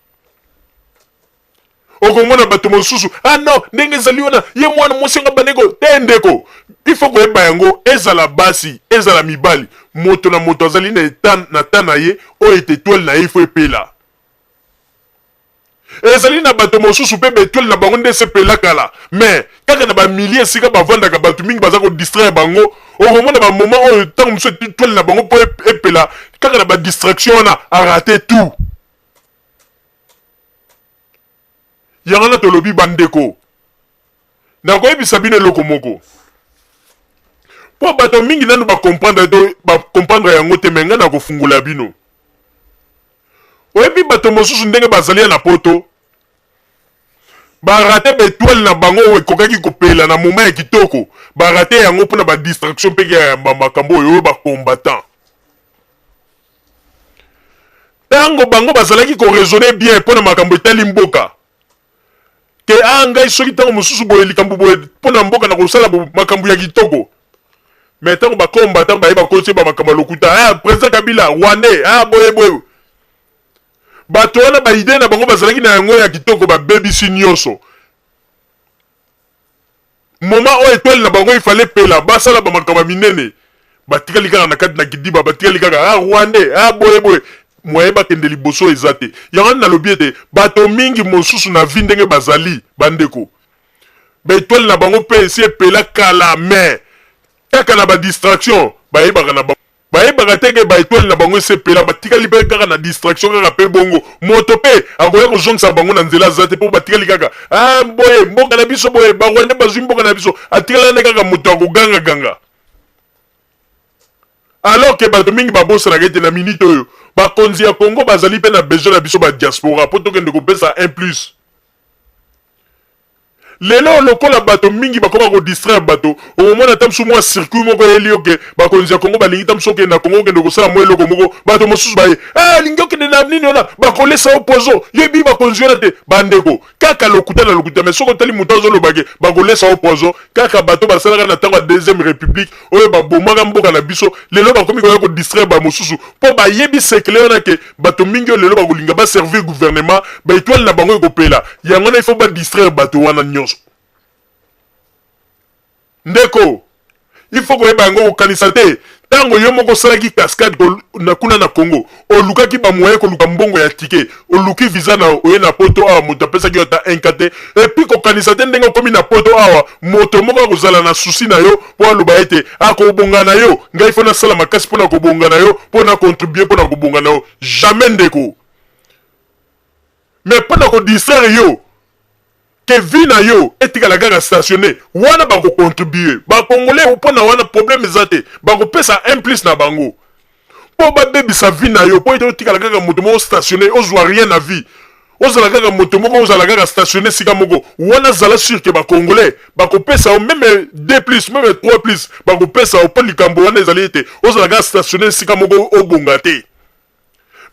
okomona bato mosusu non ndenge ezali wana ye mwana mosenga bandeko te ndeko ifo koyeba yango ezala basi ezala mibali moto na moto azali na ta na ye oyo ete etoile na ye ifo epela ezali na bato mosusu mpe betoile na bango nde esepela kala me kaka na bamilie esika bavandaka bato mingi baza kodistraire bango okomona bamoma oyo ntango mosusu etoile na bango mpo epela kaka na badistraction wana arate tout yango na tolobi bandeko nakoyebisa bino eloko moko mpo bato mingi nanu bakomprendre yango te me ngai na kofungula bino oyebi bato mosusu ndenge bazali na poto barate betoile na bango oyo ekokaki kopela na moma ya kitoko barate yango mpona badistraction mpeke ya makambo oyo bacombattant ntango bango bazalaki koraisonne bien mpona makambo etali mboka ke ngai soki ntango mosusu boye likambo boye mpona mboka na kosala makambo ya kitoko me ntango bacombattant bayeba kotie bamakambo ya lokuta président kabila rwandais boye bato wana baide na bango bazalaki na yango ya kitoko babebisi nyonso moma oyo etoile na bango ifale pela basala bamakambo minene batikali kaka na kati na kidiba batikali kaka rwandais boye moye bakende liboso eza te yango nalobi ete bato mingi mosusu na vi ndenge bazali bandeko baetoile na bango mpe esi epela kala me kaka na badistraction bayebaka teke baetoile na bango esepela batikali mpe kaka na distraction kaka mpe bongo moto mpe akoya kozongisa bango na nzela aza te mpo batikali kaka boye mboka na biso boye barwande bazwi mboka na biso atikala nde kaka moto akogangaganga alors ke bato mingi babosanaka ete na minute oyo bakonzi ya Congo bazali mpe na besoin na biso badiaspora mpo tokende kopesa 1+. lelo lokola bato mingi bakoma kodistraire bato omona tamsu mwa circuit moko yeli oke bakonzi ya Congo balingi tamsu oke na Congo kende kosala mwa eloko moko bato mosusu baye lingi okende na nini wana bakolesa opozo yebi bakonzi wana te bandeko kaka lokuta na lokuta me soko otali moto azolobake bakolesa opozo kaka bato basalaka na ntango ya deuxième république oyo babomaka mboka na biso lelo bakomi koya kodistraire bamosusu mpo bayebi sekele wana ke bato mingi oyo lelo bakolinga baservir gouvernement baetoile na bango ekopela yango wana ifo badistraire bato wana nyonso ndeko il faut que bango okanisa te tango yo moko salaki cascade na kuna na Congo olukaki ba moyen ko luka mbongo ya ticket oluki visa na oye na poto awa moto apesaki yo ta enkate et puis ko kanisa te ndenge komi na poto awa moto moko kozala na souci na yo po aloba ete akobonga na yo ngai fo na sala makasi pona kobonga na yo pona contribuer pona kobonga na yo jamais ndeko mais pona ko distraire yo que vi na yo etikala kaka stationné wana bako contribuer bakongolais opona wana problème ezate bako pesa un plus na bango po babebisa vi na yo po ete otikala kaka moto moko stationné ozwa rien na vie ozala kaka moto moko ozala kaka stationné sika moko wana zala sûr que bakongolais bako pesa o même 2 plus même 3 plus bako pesa o po likambo wana ezali ete ozala kaka stationné sika moko obonga te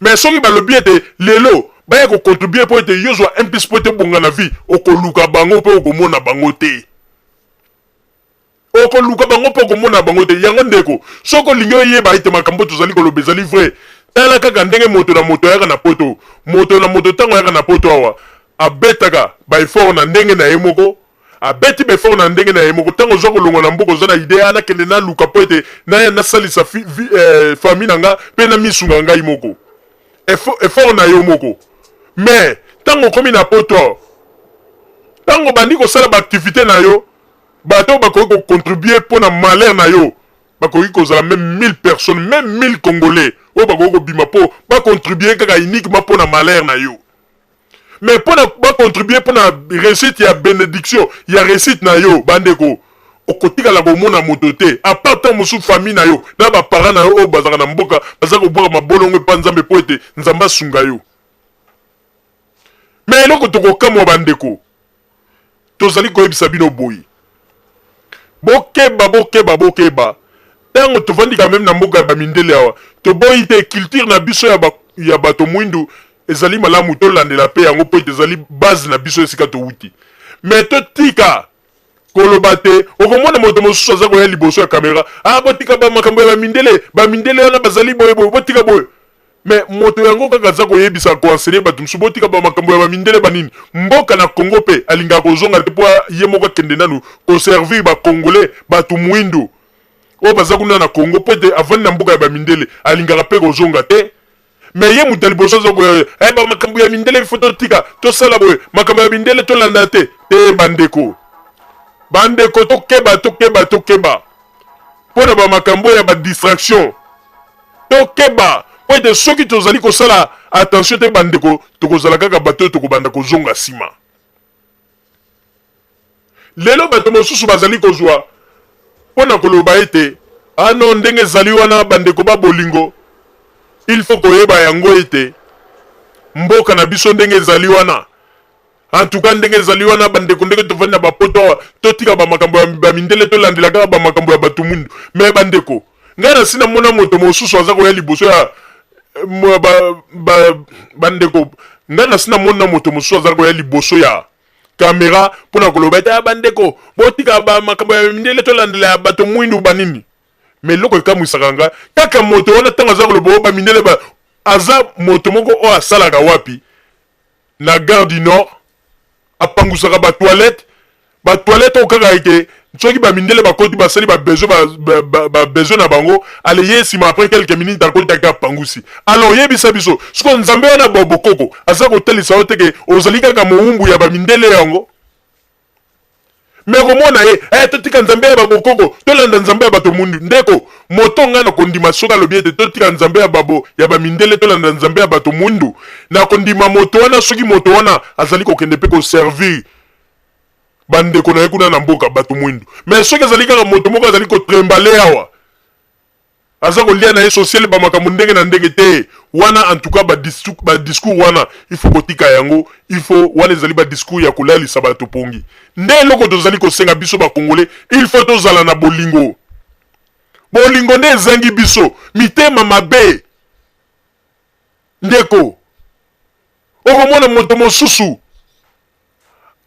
mais soki balobi ete lelo baya ko contribuer pour ete yozwa un plus pour ete bonga na vie okoluka bango pe okomona bango te okoluka bango pe okomona bango te yango ndeko soko lingi oyeba ete makambo tozali koloba ezali vrai tala kaka ndenge moto na moto ayaka na poto moto na moto ntango ayaka na poto awa abetaka baeffort na ndenge na ye moko abeti baeffort na ndenge na ye moko ntango ozwa kolongwa na mboka oza na ide anakende naluka po ete naya nasalisa famille na nga mpe na misunga ngai moko effort na yo moko mais tango komi na poto tango bandi kosala baaktivité na yo bato bakoki kocontribuer mpo na malheur na yo bakoki kozala même 1000 personnes même 1000 congolais oyo bakoki kobima mpo bacontribuer kaka uniquement mpo na malheur na yo mais mpo na bacontribuer mpo na réussite ya bénédiction ya réussite na yo bandeko okotikala komona moto te apart tan mosusu famille na yo na baparent na yo oyo bazaka na mboka baza kobwaka mabolongo epa nzambe mpo ete nzambe asunga yo mais eloko tokokamwa bandeko tozali koyebisa bino boyi bokeba ntango tovandi ka meme na mboka ya bamindele awa toboyi te culture na biso ya bato mwindu ezali malamu tolandela mpe yango mpo ete ezali base na biso esika towuti mais totika koloba te okomona moto mosusu aza koya liboso ya kamera botika bamakambo ya bamindele wana bazali boyeboye botika boye mais moto yango kaka aza koyebisa koenseigner bato mosusu botika bamakambo ya bamindele banini mboka na Congo mpe alingaka kozonga te mpo ye moko akende nanu koservir bacongolais bato mwindu oyo baza kuna na Congo mpo ete avandi na mboka ya bamindele alingaka mpe kozonga te mais ye moto ya liboso aza koya bamakambo ya mindele ifo totika tosala boye makambo ya mindele tolanda te bandeko tokeba mpona bamakambo ya badistraction tokeba po ete soki tozali kosala attention te bandeko tokozala kaka bato oyo tokobanda kozonga nsima lelo bato mosusu bazali kozwa mpona koloba ete ano ndenge ezali wana bandeko babolingo il faut koyeba yango ete mboka na biso ndenge ezali wana en tout cas ndenge ezali wana bandeko ndenge tovandi na bapoto awa totika bamakambo ya bamindele tolandela kaka bamakambo ya bato mwindu mais bandeko ngai na sina mona moto mosusu aza koya liboso ya bandeko ngai na sina mona moto mosusu aza koya liboso ya kamera mpona koloba ete bandeko botika bamakambo ya bamindele tolandela ya bato mwindu banini mais loko ekamwisaka nga kaka moto wana ntango aza koloba oyo bamindele aza moto moko oyo asalaka wapi na gare du nord apangusaka batoilette oyo kaka ete soki bamindele bakoti basali babesoin na bango ale ye nsima après quelques minutes akoti taki apangusi alors yebisa biso siko nzambe wana bokoko aza kotalisa yo teke ozali kaka mowumbu ya bamindele yango mais komona ye totika nzambe ya babokoko tolanda nzambe ya bato mundu ndeko moto nga na kondima soki alobi ete totika nzambe ya bamindele tolanda nzambe ya bato mundu na kondima moto wana soki moto wana azali kokende mpe koservir bandeko na ye kuna na mboka bato mwindu mais soki azali kaka moto moko azali kotrembale awa aza kolia na ye sociale bamakambo ndenge na ndenge te wana en tout cas badiscours wana il faut kotika yango il faut wana ezali badiscours ya kolalisa bato pongi nde eloko tozali kosenga biso bakongole il faut tozala na bolingo nde ezangi biso mitema mabe ndeko okomona moto mosusu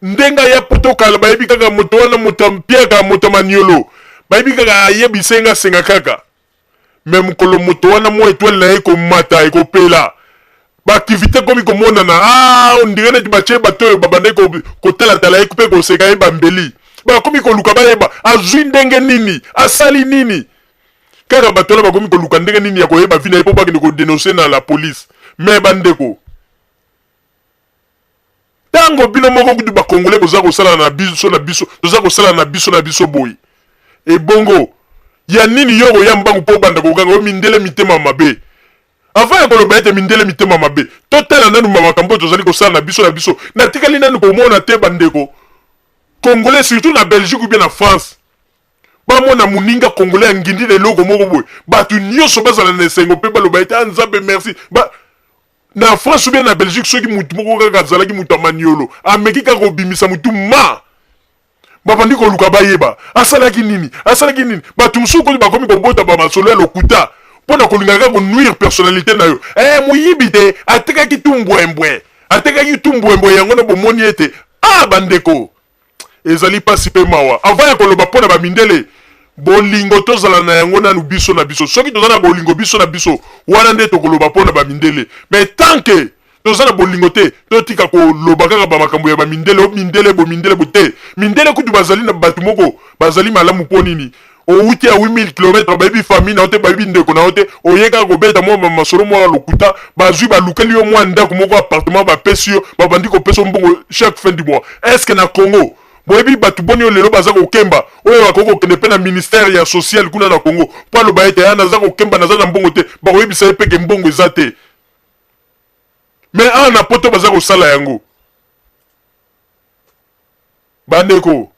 ndenga ya potokala bayebi kaka moto wana moto ampiaka moto maniolo bayebi kaka ayebisenga senga kaka me mokolo moto wana mo etwale na ye komata ekopela baaktivité komi komonana ondire neti batie bato oyo babandai kotalatala ye mpe koseka ye bambeli bakomi koluka bayeba azwi ndenge nini asali nini kaka bato wana bakomi koluka ndenge nini ya koyeba vi na ye mpo bakende kodenonse na la police me bandeko ntango bino moko kutu bakongole boza kosala na biso toza kosala na biso boye ebongo ya nini yo koya mbangu mpo banda kokanga o mindele mitema mabe avant ya koloba ete mindele mitema mabe totala nanu makambo tozali kosala na biso natikali nanu komona te bandeko congolais surtout na Belgique ou bien na France bamona muninga congolais ya ngindi na eloko moko boye bato nyonso bazala na esengo mpe baloba ete nzambe merci na France ou bien na Belgique soki mutu moko kaka azalaki mutu amaniolo ameki kaka kobimisa mutu ma babandi koluka bayeba asalaki nini bato mosusu koti bakomi kobota bamasolo ya lokuta mpona kolinga kaka konuire personnalité na yo moyibi te atekaki tu mbwembwe yango na bomoni ete bandeko ezali pasi mpe mawa avant ya koloba mpona bamindele bolingo tozala na yango nanu biso na biso soki toza na bolingo biso na biso wana nde tokoloba mpona bamindele mais tanke toza na bolingo te totika koloba kaka bamakambo ya bamindele mindele bo te mindele kutu bazali na bato moko bazali malamu mpo nini outi ya 8000 km bayebi famille na yo te bayebi ndeko na yo te oye kaka kobeta mwa masolo mwa lokuta bazwi balukeli yo mwa ndako moko appartement bapesi yo babandi kopesa yo mbongo chaque fin du mois estce na Congo boyebi bato boni yo lelo baza kokemba oyo bakoki kokende mpe na ministère ya social kuna na Congo mpo aloba ete ya naza kokemba naza na mbongo te bakoyebisa ye peke mbongo eza te mais awa na poto baza kosala yango bandeko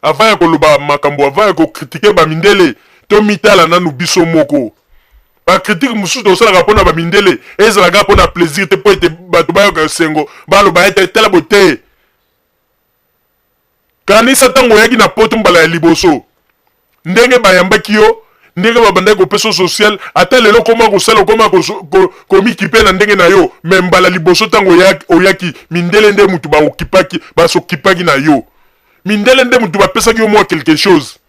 avant ya koloba makambo avant ya kokritike bamindele tomitala nanu biso moko bakritike mosusu tosalaka mpona bamindele ezalaka mpona plaisir te mpo ete bato bayoka esengo baloba ete tala bote kanisa ntango oyaki na poto mbala ya liboso ndenge bayambaki yo ndenge babandaki kopesa social ata lelo koma kosala okoma komikipe na ndenge na yo me mbala liboso ntango oyaki mindele nde mutu basokipaki na yo mindele nde mutu bapesaki yo mwa quelque chose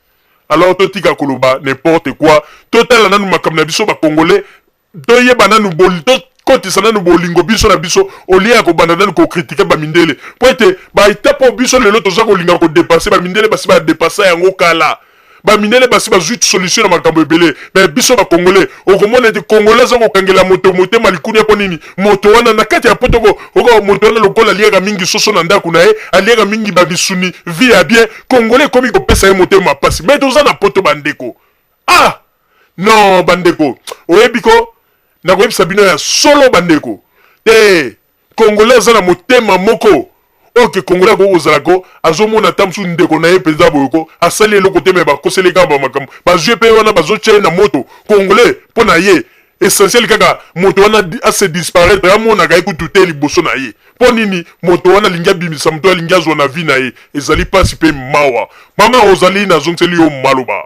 alors totika koloba n'importe quoi totala nanu makambo na biso bakongolais toyeba nanu kotisa nanu bolingo biso na biso olia ya kobanda nanu kokritike bamindele po ete baitapo biso lelo toza kolinga kodepase bamindele basi badepasa yango kala bamindele basi bazwi solution na makambo ebele me biso bakongolais okomona ete congolais aza kokangela moto motema likuni mpo nini moto wana na kati ya poto moto wana lokola aliaka mingi soso na ndako na ye aliaka mingi babisuni vi ya bien congolais ekomi kopesa ye motema pasi me toza na poto bandeko non bandeko oyebi ko nakoyebisa bino ya solo bandeko te congolais aza na motema moko oke congolais ako kozalako azomona ta mosusu ndeko na ye mpenza boyoko asali eloko te me bakoseli kaka bamakambo bazwi mpe wana bazotyele na moto congolais mpo na ye essentiel kaka moto wana ase disparaître amonaka ye kutu te liboso na ye mpo nini moto wana alingi abimisa moto alingi azwa na vi na ye ezali mpasi mpe mawa mama ozali nazongiseli yo maloba.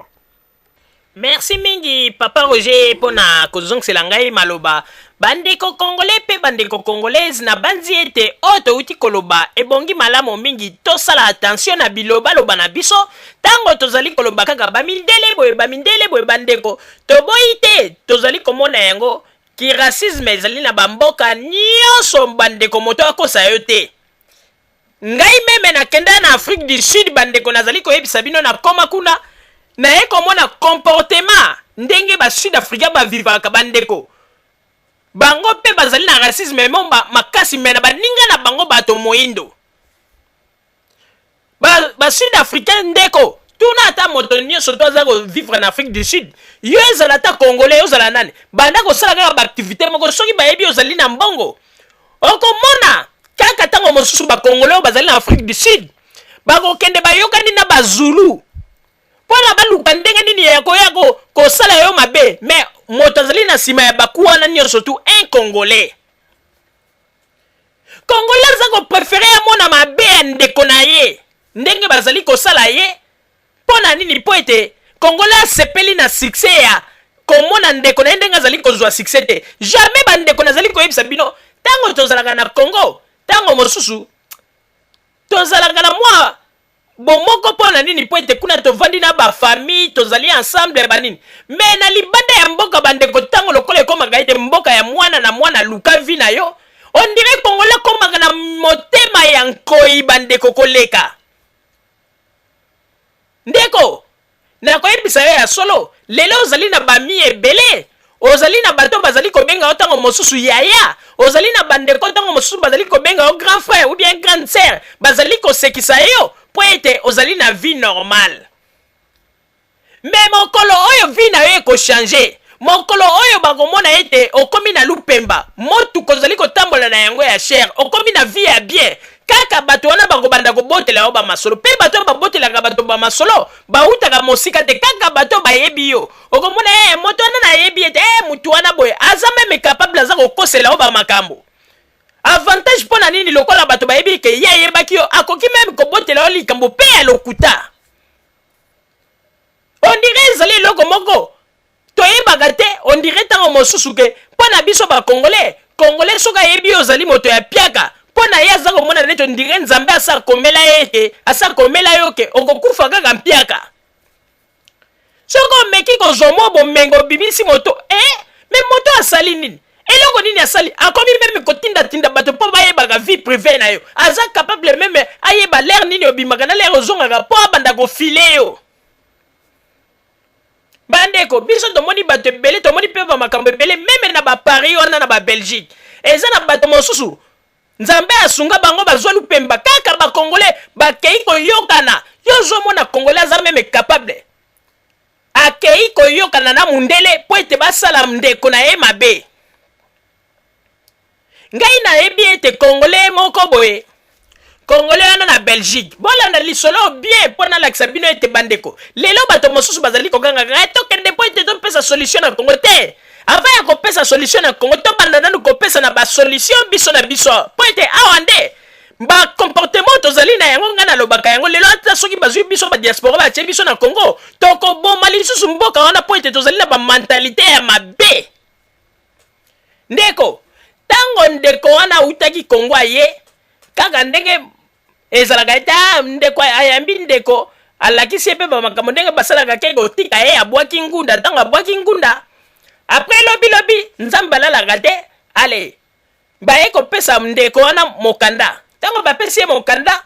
Merci mingi papa Roger pona kozongisela ngai maloba bandeko congolais pe bandeko congolaise na banzi ete oto uti koloba ebongi malamu mingi tosala attention na biloba loba na biso tango tozali koloba kaka bamindele boye bandeko toboyi te tozali komona yango ki racisme ezali na bamboka nyonso bandeko moto akosa yo te ngai meme nakenda na Afrique du Sud bandeko nazali koyebisa bino na koma kuna na ye komona comportement ndenge ba Sud Africa bavivaka bandeko bango pe bazali na racisme momba makasi mena baninga na bango bato moindo ba Sud Africain ndeko tuna ata moto nyonso to aza vivre na Afrique du Sud yo ezala ata congolais ozala nani banda kosala kaka baactivité moko soki bayebi ozali na mbongo okomona kaka ntango mosusu bacongolais bazali na Afrique du Sud bakokende bayokani na bazulu mpona baluka ndenge nini ya koya kosala yo mabe me moto azali na nsima ya baku wana nyonso tu un congolais aza koprefere amona mabe ya ndeko na ye ndenge bazali kosala ye mpona nini mpo ete congolais asepeli na succès ya komona ndeko na ye ndenge azali kozwa succès te jamais bandeko nazali koyebisa bino ntango tozalaka na Congo ntango mosusu tozalaka na mwa bomoko mpona nini mpo ete kuna tovandi na bafamille tozali ensemble ya banini me na libanda ya mboka bandeko ntango lokola ekomaka ete mboka ya mwana na mwana luka vi na yo ondire congolais komaka na motema ya nkoi bandeko koleka ndeko nakoyebisa yo ya solo lelo ozali na bami ebele ozali na bato bazali kobenga yo ntango mosusu yaya ozali na bandeko ntango mosusu bazali kobenga yo grand frère ou bien grande sœur bazali kosekisa yo po ete ozali na vie normale me mokolo oyo vie na yo ekochange mokolo oyo bakomona ete okomi na lupemba motuko ozali kotambola na yango ya cher okomi na vie ya bien kaka bato wana bakobanda kobotela yo bamasolo mpe bato babotelaka bato bamasolo bautaka mosika te kaka bato bayebi yo okomona moto wana nayebi ete mutu wana boye aza meme capable aza kokosela yo bamakambo avantage mpo na nini lokola bato bayebi ke ye ayebaki yo akoki meme kobotela yo likambo mpe ya lokuta ondire ezali eloko moko toyebaka te ondire ntango mosusu ke mpo na biso bakongole soki ayebi yo ozali moto ya piaka mpo na ye aza komona neti ondire nzambe asakomela ye ete asakomela yo ke okokufa kaka mpiaka soki omeki kozwa mwa bomengo obimisi moto me moto asali nini eloko nini asali akomi meme kotindatinda bato mpo bayebaka vie privé na yo aza capable meme ayeba lere nini obimaka na lere ozongaka mpo abanda kofile yo bandeko biso tomoni bato ebele tomoni mpe bamakambo ebele meme na baparis wana na babelgique eza na bato mosusu nzambe asunga bango bazwa lupemba kaka bakongole bakei koyokana yo ozomona kongole aza meme capable akei koyokana na mundele po ete basala ndeko na ye mabe ngai nayebi ete kongole moko boye kongole wana na belgique bolanda lisolo bien mpo nalakisa bino ete bandeko lelo bato mosusu bazali kokangaka tokende po ete topesa solution na kongo te avant ya kopesa solution na kongo tobanda nanu kopesa na basolution biso na biso po ete awa nde bacomportement tozali na yango ngai nalobaka yango lelo ata soki bazwi biso badiaspora batie biso na kongo tokoboma lisusu mboka wana po ete tozali na bamentalité ya mabe ndeko ntango ndeko wana autaki kongo aye kaka ndenge ezalaka ete ndeko ayambi ndeko alakisi mpe bamakambo ndenge basalaka ke kotika ye abwaki ngunda ntango abwaki ngunda apres lobilobi nzambe alalaka te ale baye kopesa ndeko wana mokanda ntango bapesi ye mokanda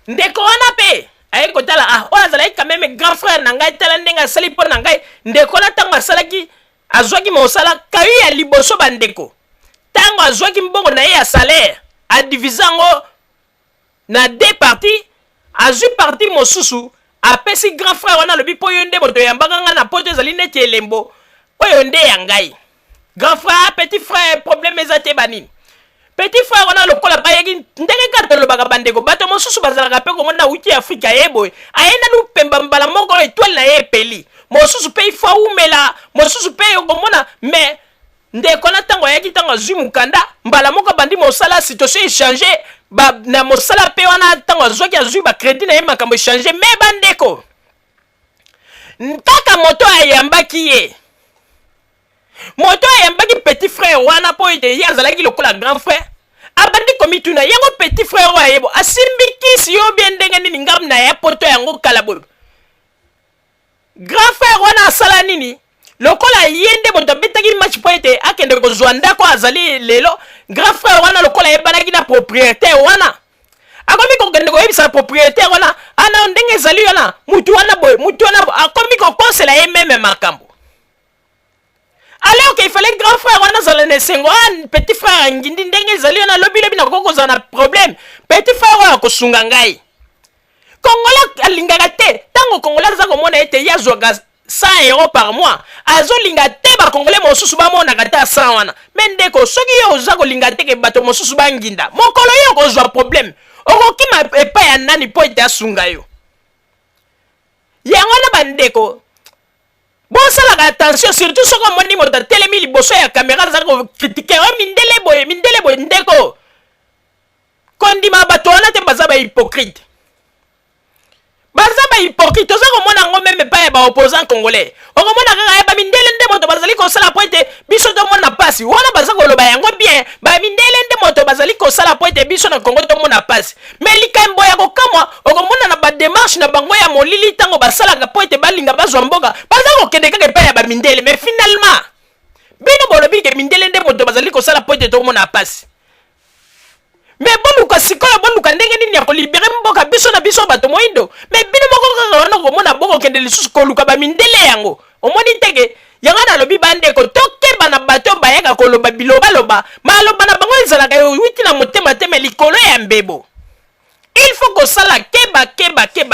ndeko wana mpe aye kotala oyo azalaki kameme grand frère na ngai tala ndenge asali mpo na ngai ndeko wana ntango asalaki azwaki mosala kayu ya liboso bandeko ntango azwaki mbongo na ye ya salaire adivise yango na deux parties azwi parti mosusu apesi grand frère wana alobi mpo yo nde moto yambaka nga na poto ezali neti elembo oyo nde ya ngai grand frère petit frère problème eza te banini petit frère wana lokola bayeki ndenge kaka tolobaka bandeko bato mosusu bazalaka mpe komona wuti afrika ye boye aye nanu pemba mbala moko etoile na ye epeli mosusu mpe ifo awumela mosusu mpe okomona me ndeko na ntango ayaki ntango azwi mokanda mbala moko bandi mosala situation echange na mosala mpe wana ntango azwaki azwi bakredi na ye makambo echange me bandeko kaka moto ayambaki ye moto ayambaki petit frère wana mpo ete ye azalaki lokola grand frère abandi komituna yango petit frère oyo ayebo asimbikisi yo bie ndenge nini ngamu na ya poto yango kala boyo grand frère wana asala nini lokola ye nde moto abetaki match mpo ete akende kozwa ndako azali lelo grand frère wana lokola yebanaki na propriétaire wana akomi kokende koyebisa propriétaire wana ana ndenge ezali wana mutu wana boye mutu wana akomi kokonsela ye meme makambo alors qu'il fallait grand frère wana azala na esengo petit frère ngindi ndenge ezali wana lobilobi na kokozala na problème petit frère oyo akosunga ngai kongola alingaka te ntango kongola aza komona ete ye azwaka 100 euros par mois azolinga te bakongole mosusu bamonaka te 100 wana me ndeko soki yo oza kolinga te ke bato mosusu banginda mokolo yo okozwa problème okokima epai ya nani mpo ete asunga yo yango wana bandeko bosalaka attention surtout soki omoni moto atelemi liboso ya kamera aza kokritike o mindele boye ndeko kondima bato wana te baza bahypocrite baza bahypocrite oza komona yango meme epai ya baopposant congolais okomona kaka ye bamindele nde moto bazali kosala po ete biso tomona pasi wana baza koloba yango bien bamindele nde moto bazali kosala po ete biso na kongo tomona pasi me likambo ya kokamwa okomona na bademarshe na bango ya molili ntango basalaka po ete balinga bazwa mboka baza kokende kaka epai ya bamindele me finalement bino bolobi ke mindele nde moto bazali kosala po ete tomona pasi mais boluka sikoyo boluka ndenge nini ya kolibere mboka biso na biso bato moindo mais bino moko kaka wana komona boko kende lisusu koluka bamindele yango omoni teke yango nalobi bandeko tokeba na bato bayaka koloba bilobaloba maloba na bango ezalaka witi na motema te me likolo ya mbebo. Il faut kosala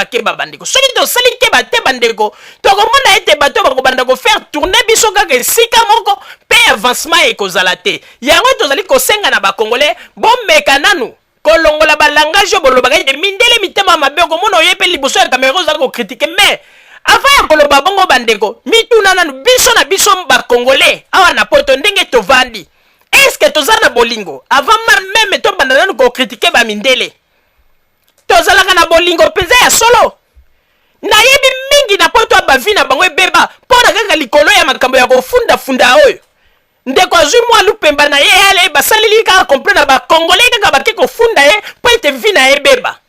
keba bandeko soki tosali keba te bandeko tokomona ete bato bakobanda kofaire tourner biso kaka esika moko mpe avancement ekozala te yango tozali kosenga na bakongolais bomeka nanu kolongola balangage oyo bolobaka ete mindele mitema mabe okomona oye mpe liboso ya kamera ozala kokritike mais avant ya koloba bongo bandeko mituna nanu biso na biso bakongolais awa na poto ndenge tovandi eske toza na bolingo avant meme tobanda nanu kokritike bamindele tozalaka na bolingo mpenza ya solo nayebi mingi na poto ya bavi na bango ebeba mpo na kaka likolo ya makambo ya kofundafunda oyo ndeko azwi mwa lupemba na ye ale basaleli kaka komple na bakongole kaka bake kofunda ye mpo ete vi na ye beba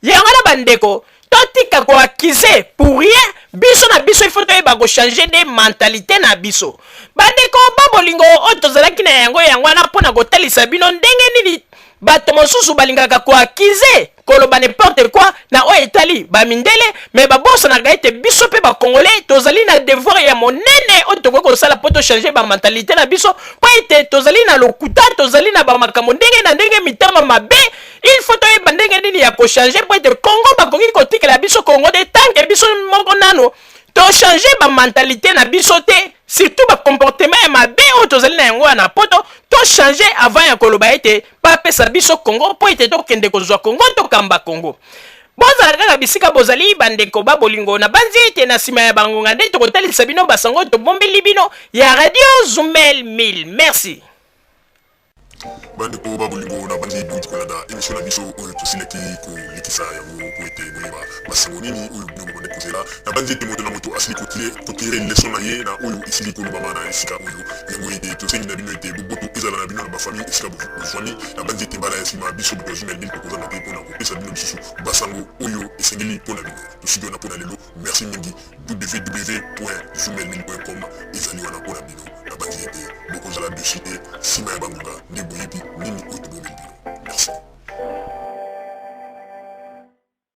yango na bandeko totika koakize pour rien biso na biso ifo toyeba kochange de mentalité na biso bandeko babolingo oyo tozalaki na yango wana mpo na kotalisa bino ndenge nini bato mosusu balingaka koakize koloba n'importe quoi na oyo etali bamindele me babosanaka ete biso mpe bakongolais tozali na devoir ya monene oyo tokoki kosala mpo tochange bamentalité na biso mpo ete tozali na lokuta tozali na bamakambo ndenge na ndenge mitama mabe il faut toyeba ndenge nini ya kochange mpo ete kongo bakoki kotikela biso kongo de tanke biso moko nano tochange bamentalité na biso te surtout bacomportement ya mabe oyo tozali na yango na poto tochange avant ya koloba ete bapesa biso kongo mpo ete tokende kozwa kongo tokamba kongo bozala kaka bisika bozali bandeko babolingo na banzi ete na nsima ya bangonga nde tokotalisa bino basango tobombeli bino ya radio Zumel 1000 merci bandeko babolingo na bandi buti kolanda émission na biso oyo tosilaki kolekisa yango po ete boyeba basango nini oyo bino bobande kozela na bandi ete moto na moto asili kotire leson na ye na oyo esili kolobama na esika oyo yango ete tosengi na bino ete boboto ezala na bino na bafamille esika bofami na bandi ete mbala ya nsima biso boto ya Zumel 1000 tokozanga te mpona kopesa bino lisusu basango oyo esengeli mpona bino tosiki wana mpona lelo merci mingi www.zumel1000.com ezali wana mpona bino na bandi ete bokozala dessus te nsima ya bangonga nde boyebi nini oyo tobomeli bino merci